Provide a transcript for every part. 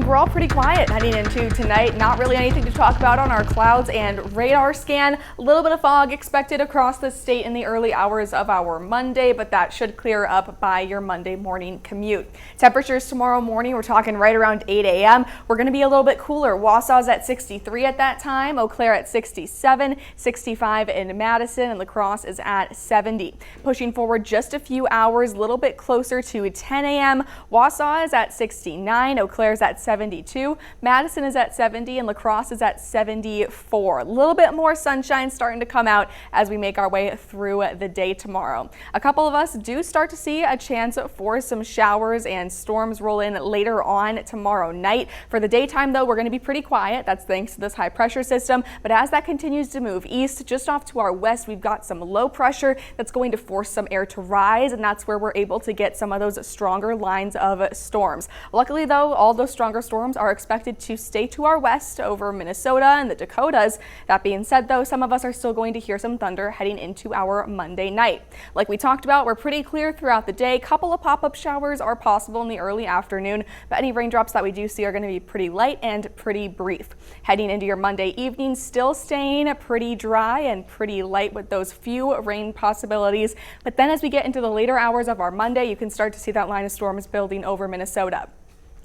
think we're all pretty quiet heading into tonight. Not really anything to talk about on our clouds and radar scan. A little bit of fog expected across the state in the early hours of our Monday, but that should clear up by your Monday morning commute. Temperatures tomorrow morning, we're talking right around 8 a.m. We're going to be a little bit cooler. Wausau's at 63 at that time, Eau Claire at 67, 65 in Madison, and La Crosse is at 70. Pushing forward just a few hours, a little bit closer to 10 a.m. Wausau is at 69, Eau Claire is at 72, Madison is at 70, and La Crosse is at 74. A little bit more sunshine starting to come out as we make our way through the day tomorrow. A couple of us do start to see a chance for some showers and storms roll in later on tomorrow night. For the daytime, though, we're going to be pretty quiet. That's thanks to this high pressure system. But as that continues to move east, just off to our west, we've got some low pressure that's going to force some air to rise, and that's where we're able to get some of those stronger lines of storms. Luckily, though, all those stronger storms are expected to stay to our west over Minnesota and the Dakotas. That being said, though, some of us are still going to hear some thunder heading into our Monday night. Like we talked about, we're pretty clear throughout the day. A couple of pop-up showers are possible in the early afternoon, but any raindrops that we do see are going to be pretty light and pretty brief. Heading into your Monday evening, still staying pretty dry and pretty light with those few rain possibilities. But then as we get into the later hours of our Monday, you can start to see that line of storms building over Minnesota.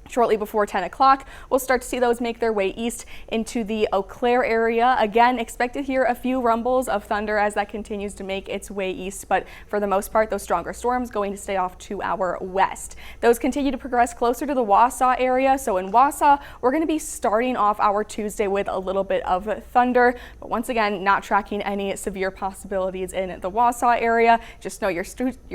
Shortly before 10 o'clock, we'll start to see those make their way east into the Eau Claire area. Again, expect to hear a few rumbles of thunder as that continues to make its way east, but for the most part, those stronger storms going to stay off to our west. Those continue to progress closer to the Wausau area. So in Wausau, we're going to be starting off our Tuesday with a little bit of thunder, but once again, not tracking any severe possibilities in the Wausau area. Just know your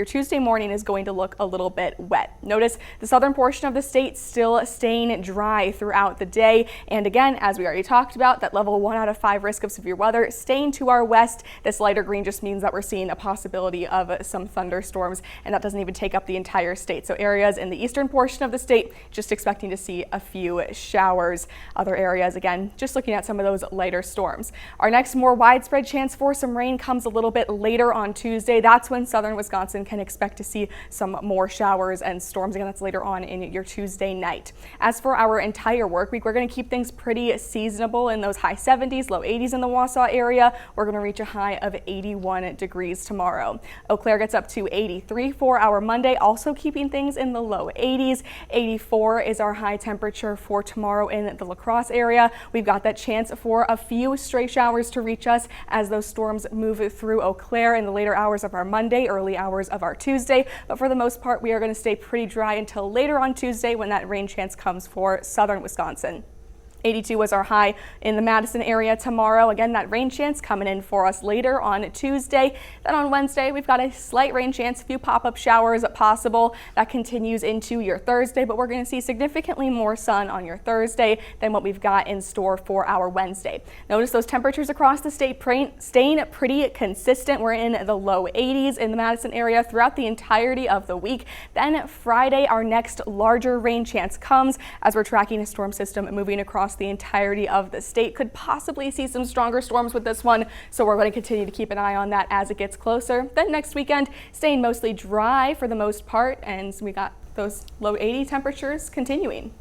Tuesday morning is going to look a little bit wet. Notice the southern portion of the state still staying dry throughout the day. And again, as we already talked about, that level 1 out of 5 risk of severe weather staying to our west. This lighter green just means that we're seeing a possibility of some thunderstorms, and that doesn't even take up the entire state. So areas in the eastern portion of the state, just expecting to see a few showers. Other areas, again, just looking at some of those lighter storms. Our next more widespread chance for some rain comes a little bit later on Tuesday. That's when southern Wisconsin can expect to see some more showers and storms. Again, that's later on in your Tuesday night. As for our entire work week, we're going to keep things pretty seasonable in those high 70s, low 80s in the Wausau area. We're going to reach a high of 81 degrees tomorrow. Eau Claire gets up to 83 for our Monday, also keeping things in the low 80s. 84 is our high temperature for tomorrow in the La Crosse area. We've got that chance for a few stray showers to reach us as those storms move through Eau Claire in the later hours of our Monday, early hours of our Tuesday. But for the most part, we are going to stay pretty dry until later on Tuesday when that rain chance comes for southern Wisconsin. 82 was our high in the Madison area tomorrow. Again, that rain chance coming in for us later on Tuesday. Then on Wednesday, we've got a slight rain chance, a few pop-up showers possible. That continues into your Thursday, but we're going to see significantly more sun on your Thursday than what we've got in store for our Wednesday. Notice those temperatures across the state staying pretty consistent. We're in the low 80s in the Madison area throughout the entirety of the week. Then Friday, our next larger rain chance comes as we're tracking a storm system moving across the entirety of the state. Could possibly see some stronger storms with this one, so we're going to continue to keep an eye on that as it gets closer. Then next weekend, staying mostly dry for the most part, and we got those low 80 temperatures continuing.